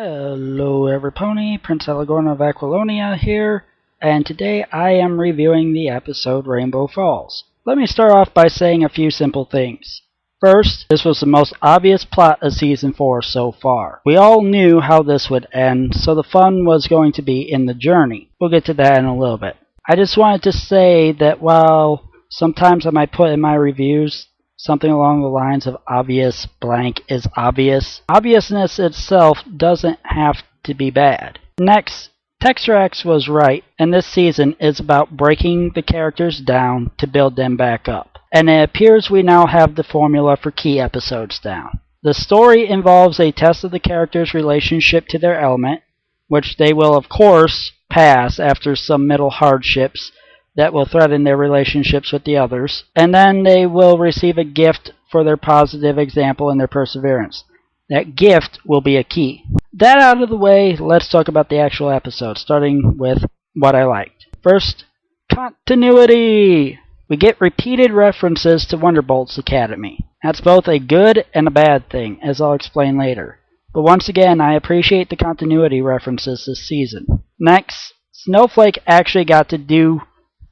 Hello everypony, Prince Alagorn of Aquilonia here, and today I am reviewing the episode Rainbow Falls. Let me start off by saying a few simple things. First, this was the most obvious plot of Season 4 so far. We all knew how this would end, so the fun was going to be in the journey. We'll get to that in a little bit. I just wanted to say that while sometimes I might put in my reviews something along the lines of obvious blank is obvious, obviousness itself doesn't have to be bad. Next, Textrax was right, and this season is about breaking the characters down to build them back up. And it appears we now have the formula for key episodes down. The story involves a test of the characters' relationship to their element, which they will of course pass after some middle hardships that will threaten their relationships with the others, and then they will receive a gift for their positive example and their perseverance. That gift will be a key. That out of the way, let's talk about the actual episode, starting with what I liked. First, continuity! We get repeated references to Wonderbolt's Academy. That's both a good and a bad thing, as I'll explain later. But once again, I appreciate the continuity references this season. Next, Snowflake actually got to do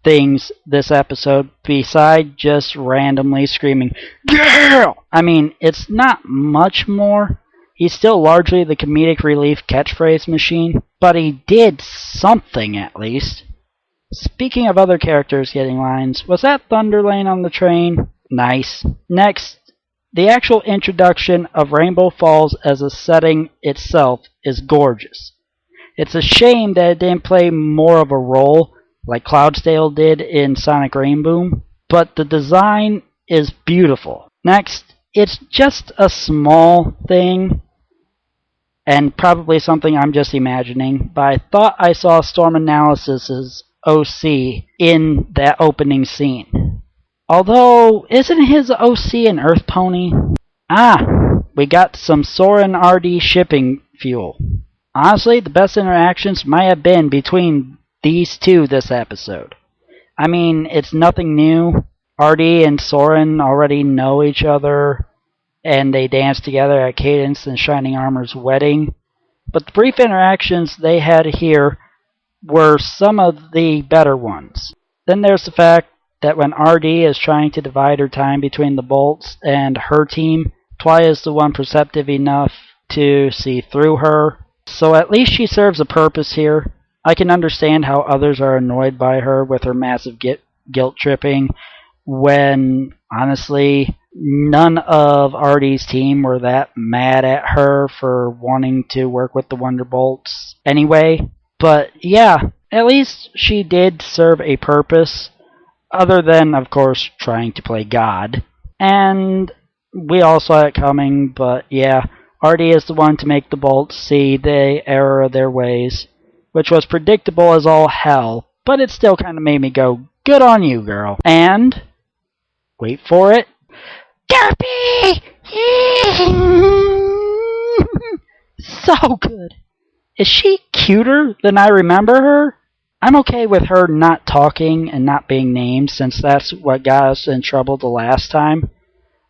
things this episode beside just randomly screaming, "Girl!" I mean, it's not much more. He's still largely the comedic relief catchphrase machine, but he did something at least. Speaking of other characters getting lines, was that Thunderlane on the train? Nice. Next, the actual introduction of Rainbow Falls as a setting itself is gorgeous. It's a shame that it didn't play more of a role like Cloudsdale did in Sonic Rainboom, but the design is beautiful. Next, it's just a small thing, and probably something I'm just imagining, but I thought I saw Storm Analysis's OC in that opening scene. Although, isn't his OC an Earth Pony? We got some Soren RD shipping fuel. Honestly, the best interactions might have been between these two this episode. I mean, it's nothing new. RD and Soren already know each other, and they dance together at Cadance and Shining Armor's wedding. But the brief interactions they had here were some of the better ones. Then there's the fact that when RD is trying to divide her time between the Bolts and her team, Twy is the one perceptive enough to see through her. So at least she serves a purpose here. I can understand how others are annoyed by her with her massive guilt tripping when, honestly, none of RD's team were that mad at her for wanting to work with the Wonderbolts anyway. But yeah, at least she did serve a purpose, other than, of course, trying to play God. And we all saw it coming, but yeah, RD is the one to make the Bolts see the error of their ways, which was predictable as all hell, but it still kind of made me go, good on you, girl. And, wait for it, Derpy! So good. Is she cuter than I remember her? I'm okay with her not talking and not being named, since that's what got us in trouble the last time.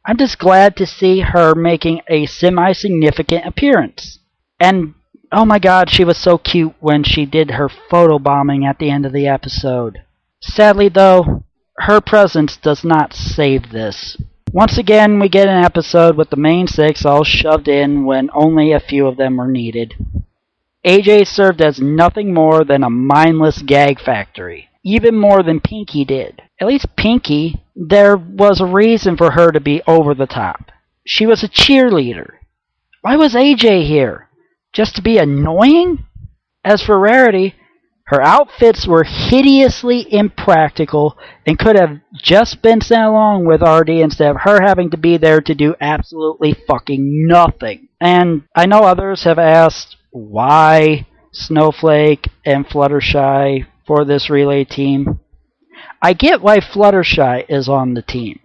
I'm just glad to see her making a semi-significant appearance. And oh my god, she was so cute when she did her photobombing at the end of the episode. Sadly though, her presence does not save this. Once again, we get an episode with the main six all shoved in when only a few of them were needed. AJ served as nothing more than a mindless gag factory, even more than Pinky did. At least Pinky, there was a reason for her to be over the top. She was a cheerleader. Why was AJ here? Just to be annoying? As for Rarity, her outfits were hideously impractical and could have just been sent along with RD instead of her having to be there to do absolutely fucking nothing. And I know others have asked why Snowflake and Fluttershy for this relay team. I get why Fluttershy is on the team.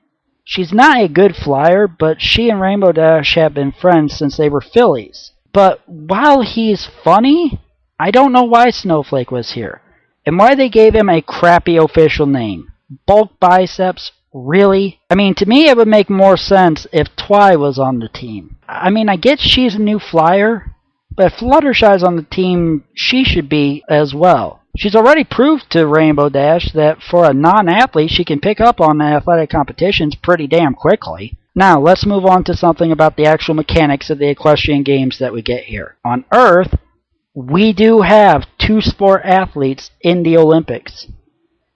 She's not a good flyer, but she and Rainbow Dash have been friends since they were fillies. But while he's funny, I don't know why Snowflake was here, and why they gave him a crappy official name. Bulk Biceps? Really? I mean, to me it would make more sense if Twy was on the team. I mean, I get she's a new flyer, But if Fluttershy's on the team, she should be as well. She's already proved to Rainbow Dash that for a non-athlete, she can pick up on the athletic competitions pretty damn quickly. Now, let's move on to something about the actual mechanics of the equestrian games that we get here. On Earth, we do have two-sport athletes in the Olympics.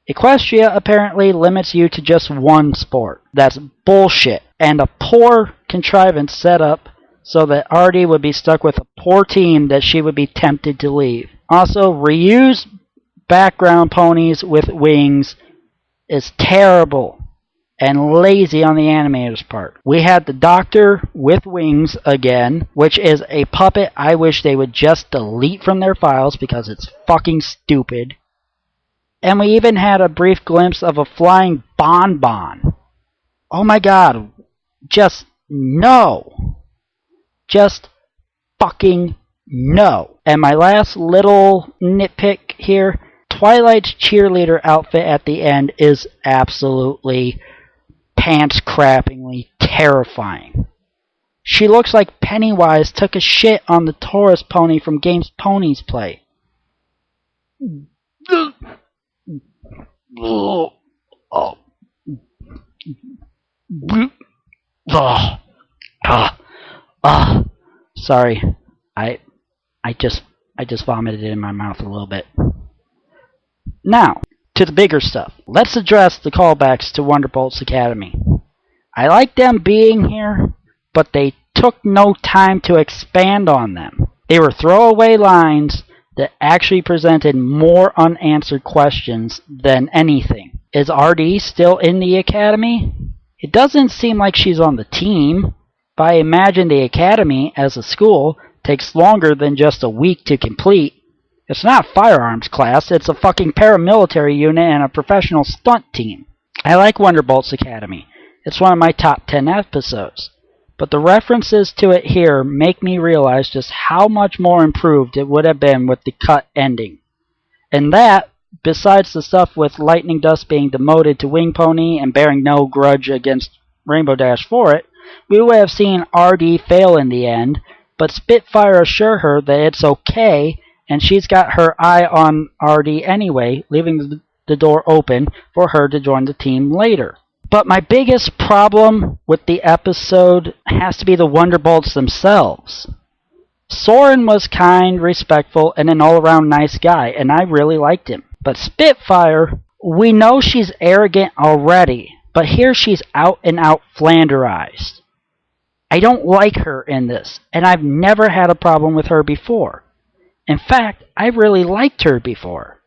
Equestria apparently limits you to just one sport. That's bullshit, and a poor contrivance set up so that Artie would be stuck with a poor team that she would be tempted to leave. Also, reuse background ponies with wings is terrible and lazy on the animator's part. We had the Doctor with wings again, which is a puppet I wish they would just delete from their files because it's fucking stupid. And we even had a brief glimpse of a flying bonbon. Oh my god, just no. Just fucking no. And my last little nitpick here, Twilight's cheerleader outfit at the end is absolutely pants-crappingly terrifying. She looks like Pennywise took a shit on the Taurus pony from games ponies play. Sorry. I just vomited it in my mouth a little bit. Now, to the bigger stuff. Let's address the callbacks to Wonderbolt's Academy. I like them being here, but they took no time to expand on them. They were throwaway lines that actually presented more unanswered questions than anything. Is RD still in the Academy? It doesn't seem like she's on the team, but I imagine the Academy, as a school, takes longer than just a week to complete. It's not a firearms class, it's a fucking paramilitary unit and a professional stunt team. I like Wonderbolt's Academy. It's one of my top 10 episodes. But the references to it here make me realize just how much more improved it would have been with the cut ending. And that, besides the stuff with Lightning Dust being demoted to Wing Pony and bearing no grudge against Rainbow Dash for it, we would have seen RD fail in the end, but Spitfire assure her that it's okay, and she's got her eye on RD anyway, leaving the door open for her to join the team later. But my biggest problem with the episode has to be the Wonderbolts themselves. Soren was kind, respectful, and an all-around nice guy, and I really liked him. But Spitfire, we know she's arrogant already, but here she's out and out Flanderized. I don't like her in this, and I've never had a problem with her before. In fact, I really liked her before.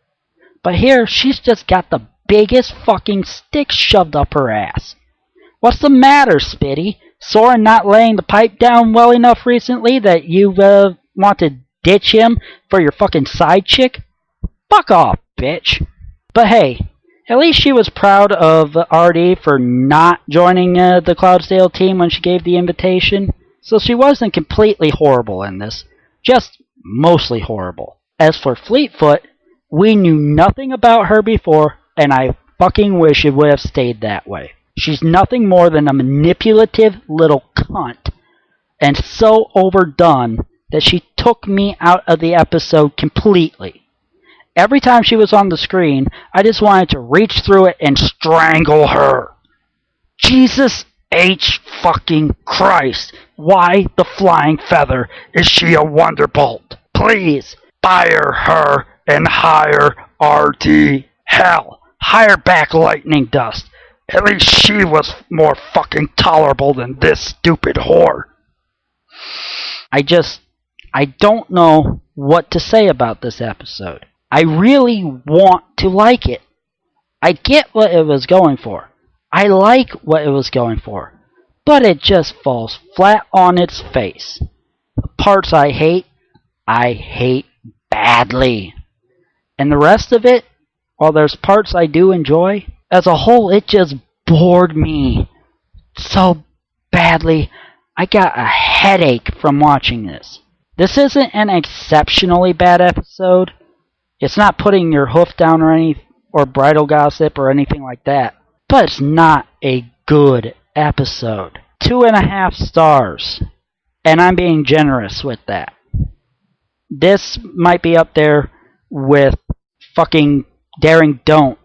But here, she's just got the biggest fucking stick shoved up her ass. What's the matter, Spitty? Soren not laying the pipe down well enough recently that you want to ditch him for your fucking side chick? Fuck off, bitch. But hey, at least she was proud of RD for not joining the Cloudsdale team when she gave the invitation. So she wasn't completely horrible in this, just mostly horrible. As for Fleetfoot, we knew nothing about her before, and I fucking wish it would have stayed that way. She's nothing more than a manipulative little cunt, and so overdone that she took me out of the episode completely. Every time she was on the screen, I just wanted to reach through it and strangle her. Jesus H. fucking Christ. Why the flying feather is she a Wonderbolt? Please, fire her and hire RT. Hell, hire back Lightning Dust. At least she was more fucking tolerable than this stupid whore. I don't know what to say about this episode. I really want to like it. I get what it was going for. I like what it was going for. But it just falls flat on its face. The parts I hate badly. And the rest of it, while there's parts I do enjoy, as a whole it just bored me so badly. I got a headache from watching this. This isn't an exceptionally bad episode. It's not putting your hoof down or bridal gossip or anything like that. But it's not a good episode. 2.5 stars. And I'm being generous with that. this might be up there with fucking Daring Don't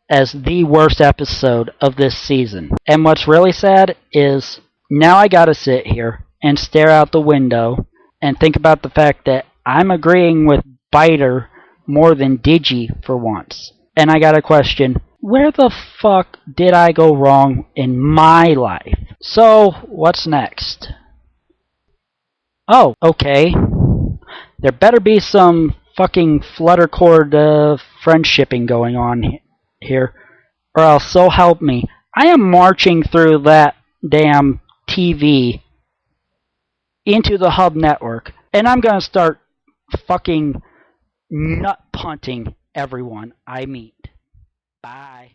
as the worst episode of this season. And what's really sad is now I gotta sit here and stare out the window and think about the fact that I'm agreeing with Biter more than Digi for once. And I gotta question, where the fuck did I go wrong in my life? So, what's next? Oh, okay. There better be some fucking Fluttercord friendshipping going on here, or else so help me, I am marching through that damn TV into the Hub Network, and I'm gonna start fucking nut punting everyone I meet. Bye.